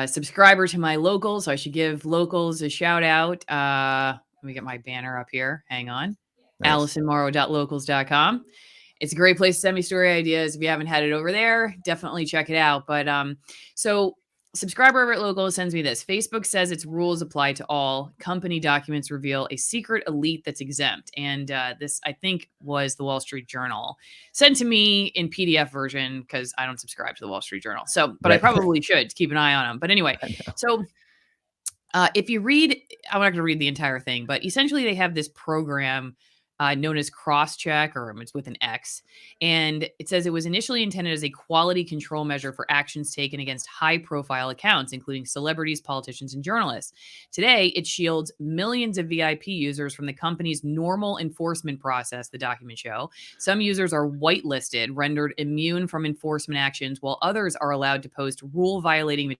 subscriber to my locals, so I should give locals a shout out. Let me get my banner up here. Hang on. Nice. AllisonMorrow.locals.com. It's a great place to send me story ideas. If you haven't had it over there, definitely check it out. But so subscriber over at Locals sends me this. Facebook says its rules apply to all. Company documents reveal a secret elite that's exempt. And this, I think, was the Wall Street Journal sent to me in PDF version because I don't subscribe to the Wall Street Journal. So, but I probably should keep an eye on them. But anyway, so if you read, I'm not going to read the entire thing, but essentially they have this program known as Crosscheck, or it's with an X. And it says it was initially intended as a quality control measure for actions taken against high-profile accounts, including celebrities, politicians, and journalists. Today, it shields millions of VIP users from the company's normal enforcement process, the documents show. Some users are whitelisted, rendered immune from enforcement actions, while others are allowed to post rule-violating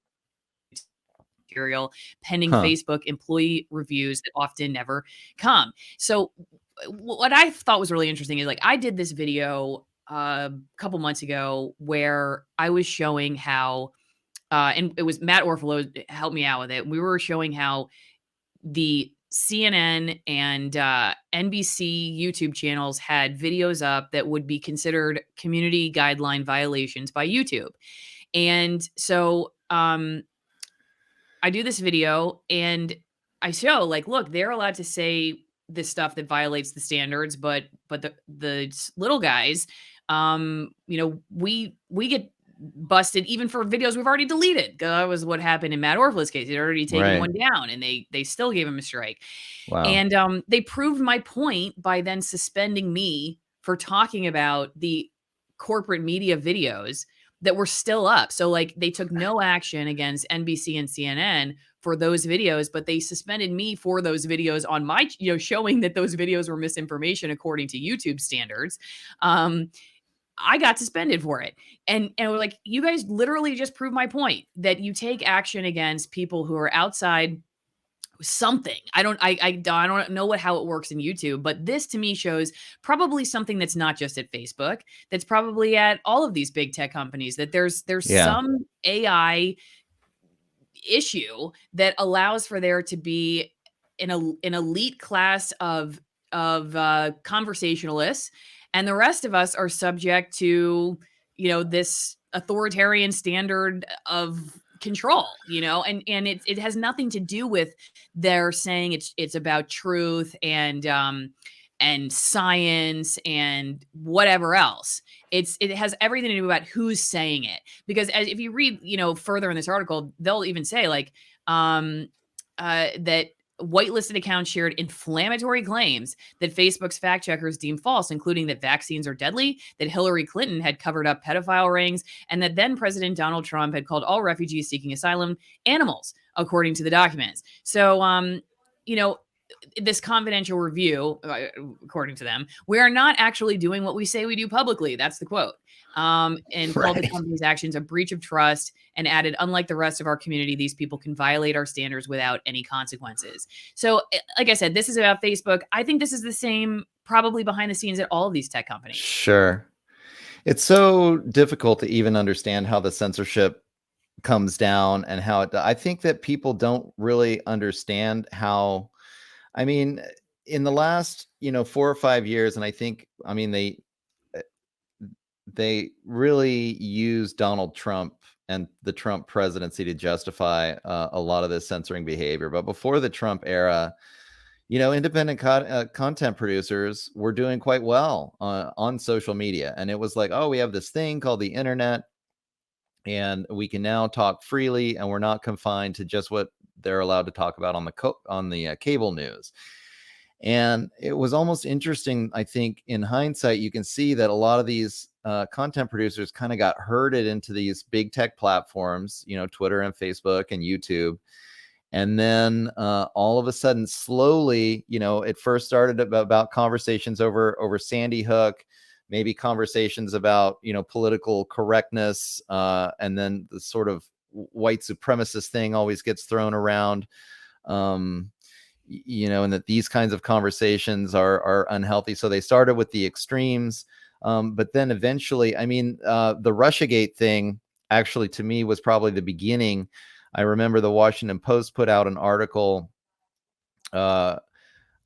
material pending Facebook employee reviews that often never come. So what I thought was really interesting is, like, I did this video a couple months ago where I was showing how, and it was Matt Orfalo helped me out with it. We were showing how the CNN and NBC YouTube channels had videos up that would be considered community guideline violations by YouTube. And so I do this video and I show, like, look, they're allowed to say this stuff that violates the standards, but the little guys, we get busted even for videos we've already deleted. That was what happened in Matt Orfalo's case. He'd already taken one down, and they still gave him a strike. Wow. And they proved my point by then suspending me for talking about the corporate media videos that were still up. So, like, they took no action against NBC and CNN for those videos, but they suspended me for those videos on my, showing that those videos were misinformation according to YouTube standards. I got suspended for it. And we're like, you guys literally just proved my point that you take action against people who are outside something. I don't know how it works in YouTube, but this to me shows probably something that's not just at Facebook, that's probably at all of these big tech companies, that there's some AI issue that allows for there to be an elite class of conversationalists, and the rest of us are subject to, this authoritarian standard of control, and it has nothing to do with their saying it's about truth and science and whatever else. It has everything to do about who's saying it, because if you read, further in this article, they'll even say, like, that whitelisted accounts shared inflammatory claims that Facebook's fact checkers deemed false, including that vaccines are deadly, that Hillary Clinton had covered up pedophile rings, and that then President Donald Trump had called all refugees seeking asylum animals, according to the documents. So, this confidential review, according to them, we are not actually doing what we say we do publicly. That's the quote. And called the company's actions a breach of trust, and added, unlike the rest of our community, these people can violate our standards without any consequences. So, like I said, this is about Facebook. I think this is the same probably behind the scenes at all of these tech companies. Sure. It's so difficult to even understand how the censorship comes down and how I think that people don't really understand how, I mean, in the last, 4 or 5 years, and I think, they really used Donald Trump and the Trump presidency to justify a lot of this censoring behavior. But before the Trump era, independent content producers were doing quite well on social media. And it was like, oh, we have this thing called the internet, and we can now talk freely, and we're not confined to just what they're allowed to talk about on the cable news. And it was almost interesting. I think in hindsight, you can see that a lot of these content producers kind of got herded into these big tech platforms, Twitter and Facebook and YouTube. And then all of a sudden, slowly, it first started about conversations over Sandy Hook, maybe conversations about, political correctness. And then the sort of white supremacist thing always gets thrown around, and that these kinds of conversations are unhealthy. So they started with the extremes. But then eventually, the Russiagate thing actually, to me, was probably the beginning I remember the Washington Post put out an article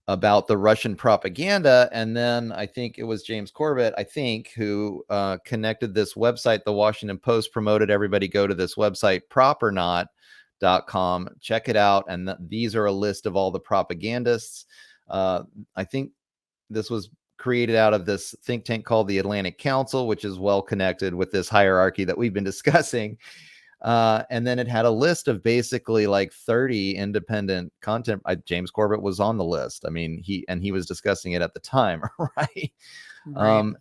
about the Russian propaganda. And then I think it was James Corbett, who connected this website. The Washington Post promoted everybody go to this website, propernaut.com. Check it out. And these are a list of all the propagandists. I think this was created out of this think tank called the Atlantic Council, which is well connected with this hierarchy that we've been discussing. And then it had a list of basically like 30 independent content. James Corbett was on the list. I mean, he was discussing it at the time, right?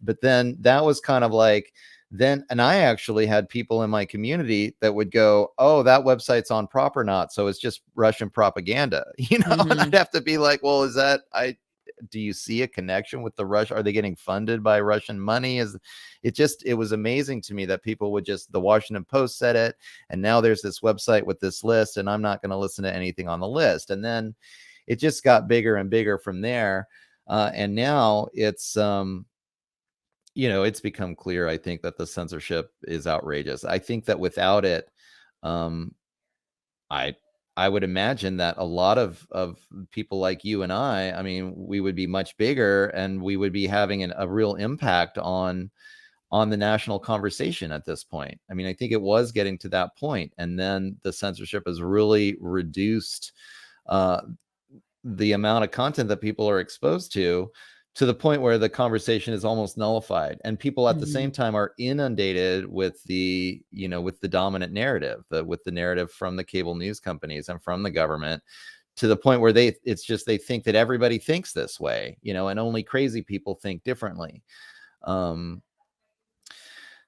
But then that was kind of like, and I actually had people in my community that would go, oh, that website's on Propernaut, so it's just Russian propaganda, and I'd have to be like, well, do you see a connection with the Russia? Are they getting funded by Russian money? It was amazing to me that people would the Washington Post said it, and now there's this website with this list, and I'm not going to listen to anything on the list. And then it just got bigger and bigger from there. And now it's, it's become clear, I think, that the censorship is outrageous. I think that without it, I would imagine that a lot of people like you and I mean, we would be much bigger, and we would be having a real impact on the national conversation at this point. I mean, I think it was getting to that point, and then the censorship has really reduced the amount of content that people are exposed to the point where the conversation is almost nullified, and people at the same time are inundated with the dominant narrative, with the narrative from the cable news companies and from the government, to the point where they think that everybody thinks this way, and only crazy people think differently.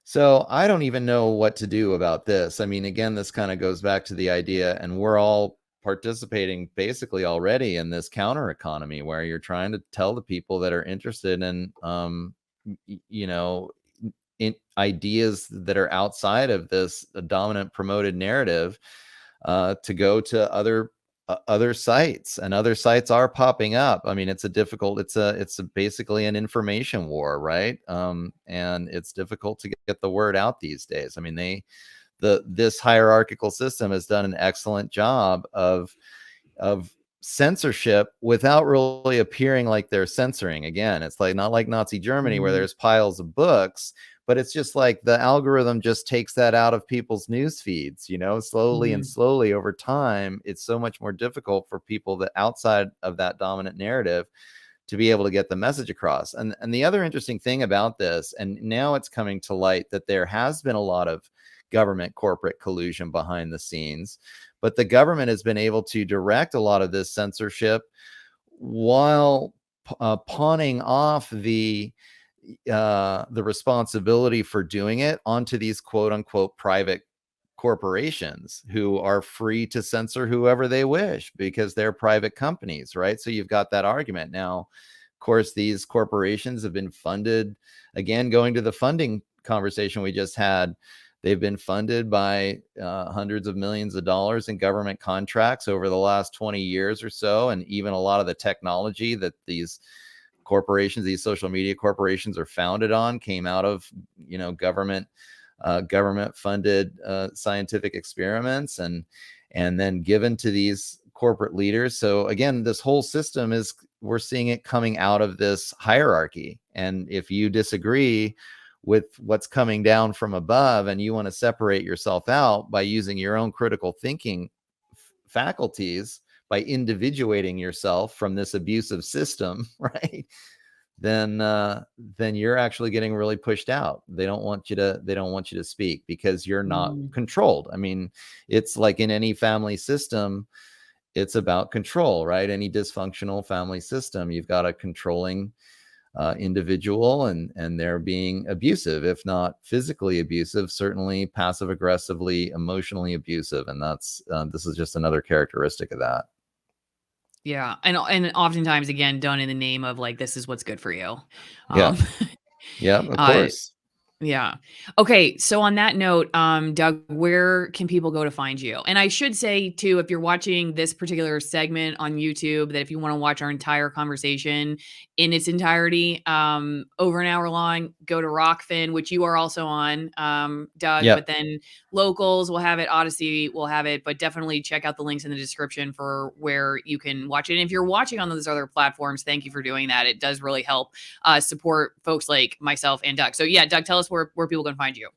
So I don't even know what to do about this. I mean, again, this kind of goes back to the idea, and we're all participating basically already in this counter economy where you're trying to tell the people that are interested in, in ideas that are outside of this dominant promoted narrative, to go to other sites, and other sites are popping up. I mean, it's basically an information war, right? And it's difficult to get the word out these days. I mean, this hierarchical system has done an excellent job of censorship without really appearing like they're censoring. Again, it's like not like Nazi Germany where there's piles of books, but it's just like the algorithm just takes that out of people's news feeds, slowly and slowly over time. It's so much more difficult for people that outside of that dominant narrative to be able to get the message across. And the other interesting thing about this, and now it's coming to light, that there has been a lot of government corporate collusion behind the scenes, but the government has been able to direct a lot of this censorship while pawning off the responsibility for doing it onto these quote unquote private corporations who are free to censor whoever they wish because they're private companies, right? So you've got that argument. Now, of course, these corporations have been funded, again, going to the funding conversation we just had, they've been funded by hundreds of millions of dollars in government contracts over the last 20 years or so. And even a lot of the technology that these corporations, these social media corporations, are founded on came out of, government funded scientific experiments and then given to these corporate leaders. So again, this whole system we're seeing it coming out of this hierarchy. And if you disagree with what's coming down from above and you want to separate yourself out by using your own critical thinking faculties, by individuating yourself from this abusive system, right? Then you're actually getting really pushed out. They don't want you to speak because you're not controlled. I mean, it's like in any family system, it's about control, right? Any dysfunctional family system, you've got a controlling individual, and they're being abusive, if not physically abusive, certainly passive aggressively, emotionally abusive. And that's this is just another characteristic of that. Yeah. And oftentimes, again, done in the name of like, this is what's good for you. Yeah, of course. Yeah. Okay. So on that note, Doug, where can people go to find you? And I should say too, if you're watching this particular segment on YouTube, that if you want to watch our entire conversation in its entirety, over an hour long, go to ROKFIN, which you are also on, Doug. But Yep. then Locals will have it, Odyssey will have it. But definitely check out the links in the description for where you can watch it. And if you're watching on those other platforms, thank you for doing that. It does really help support folks like myself and Doug. So yeah, Doug, tell us where people can find you.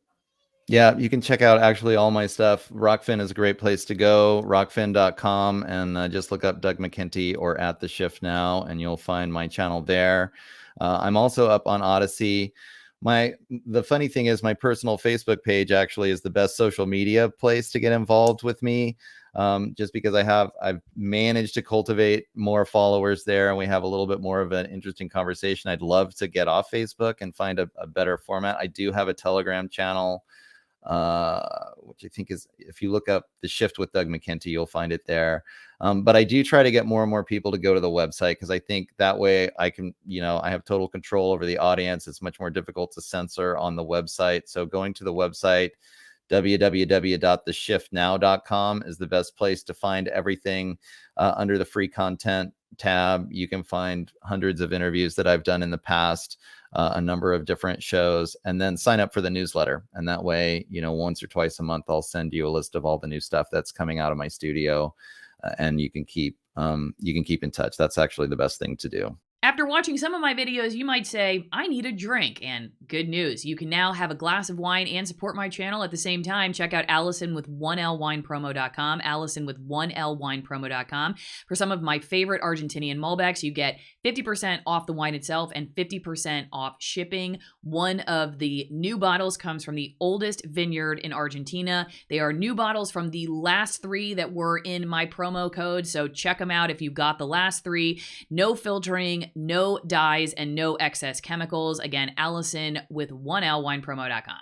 Yeah, you can check out actually all my stuff. ROKFIN is a great place to go, rockfin.com, and just look up Doug McKenty or at the Shift Now, and you'll find my channel there. I'm also up on Odyssey. The funny thing is my personal Facebook page actually is the best social media place to get involved with me. Just because I've managed to cultivate more followers there, and we have a little bit more of an interesting conversation. I'd love to get off Facebook and find a better format. I do have a Telegram channel, which I think is, if you look up The Shift with Doug McKenty, you'll find it there. But I do try to get more and more people to go to the website, because I think that way I can, I have total control over the audience. It's much more difficult to censor on the website. So going to the website, www.theshiftnow.com, is the best place to find everything. Under the free content tab, you can find hundreds of interviews that I've done in the past, a number of different shows, and then sign up for the newsletter. And that way, once or twice a month, I'll send you a list of all the new stuff that's coming out of my studio, and you can keep in touch. That's actually the best thing to do. After watching some of my videos, you might say, I need a drink. And good news, you can now have a glass of wine and support my channel at the same time. Check out Allison with 1lwinepromo.com, Allison with 1lwinepromo.com. For some of my favorite Argentinian Malbecs, you get 50% off the wine itself and 50% off shipping. One of the new bottles comes from the oldest vineyard in Argentina. They are new bottles from the last 3 that were in my promo code. So check them out if you got the last 3. No filtering, no dyes, and no excess chemicals. Again, Allison with 1lwinepromo.com.